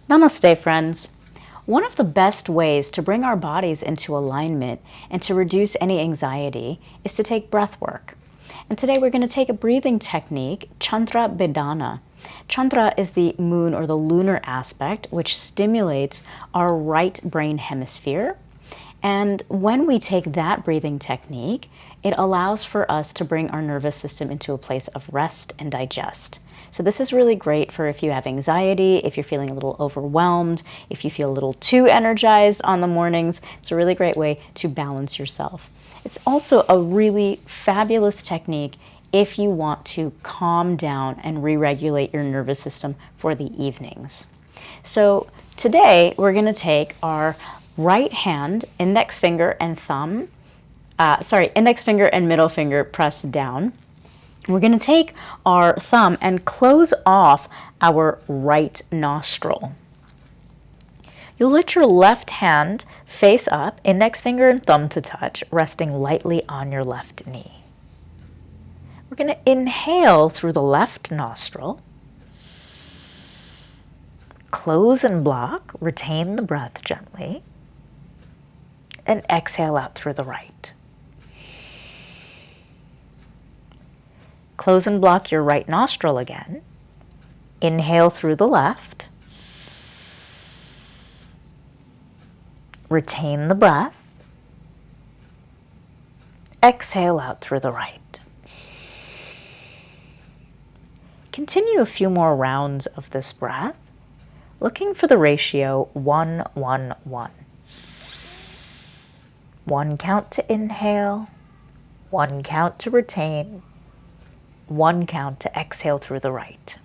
Namaste, friends. One of the best ways to bring our bodies into alignment and to reduce any anxiety is to take breath work. And today we're going to take a breathing technique, Chandra Bedhana. Chandra is the moon or the lunar aspect, which stimulates our right brain hemisphere. And when we take that breathing technique, it allows for us to bring our nervous system into a place of rest and digest. So this is really great for if you have anxiety, if you're feeling a little overwhelmed, if you feel a little too energized on the mornings. It's a really great way to balance yourself. It's also a really fabulous technique if you want to calm down and re-regulate your nervous system for the evenings. So today we're going to take our right hand, index finger and middle finger pressed down. We're going to take our thumb and close off our right nostril. You'll let your left hand face up, index finger and thumb to touch, resting lightly on your left knee. We're going to inhale through the left nostril. Close and block, retain the breath gently, and exhale out through the right. Close and block your right nostril again. Inhale through the left. Retain the breath. Exhale out through the right. Continue a few more rounds of this breath, looking for the ratio 1-1-1. 1 count to inhale, 1 count to retain, 1 count to exhale through the right.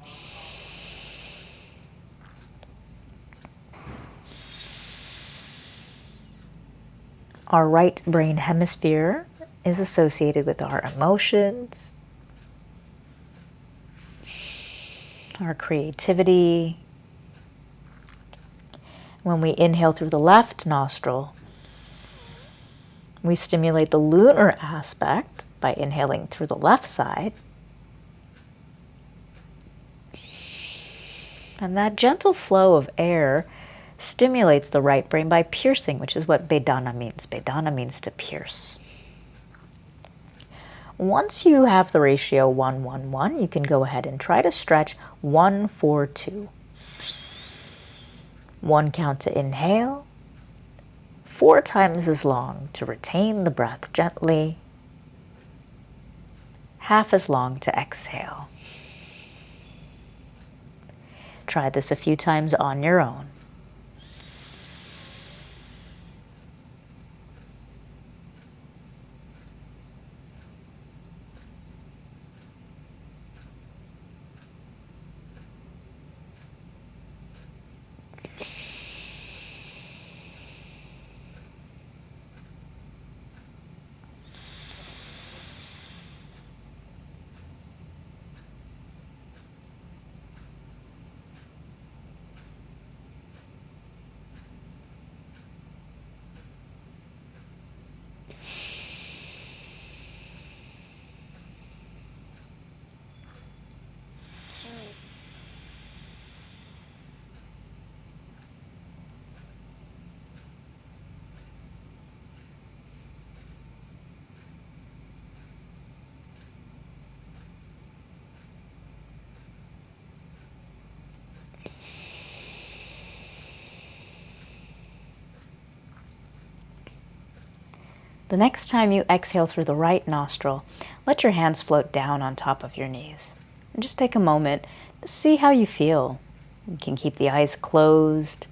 Our right brain hemisphere is associated with our emotions, our creativity. When we inhale through the left nostril, we stimulate the lunar aspect by inhaling through the left side. And that gentle flow of air stimulates the right brain by piercing, which is what Bedhana means. Bedhana means to pierce. Once you have the ratio 1-1-1, you can go ahead and try to stretch 1-4-2. 1 count to inhale, 4 times as long to retain the breath gently, half as long to exhale. Try this a few times on your own. The next time you exhale through the right nostril, let your hands float down on top of your knees. And just take a moment to see how you feel. You can keep the eyes closed.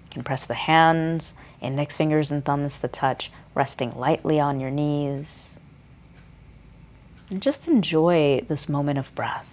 You can press the hands, index fingers and thumbs to touch, resting lightly on your knees. And just enjoy this moment of breath.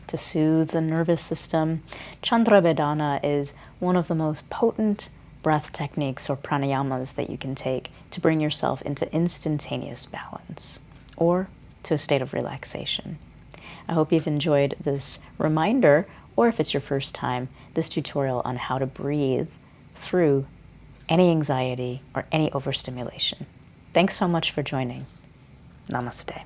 To soothe the nervous system, Chandra Bedhana is one of the most potent breath techniques or pranayamas that you can take to bring yourself into instantaneous balance or to a state of relaxation. I hope you've enjoyed this reminder, or if it's your first time, this tutorial on how to breathe through any anxiety or any overstimulation. Thanks so much for joining. Namaste.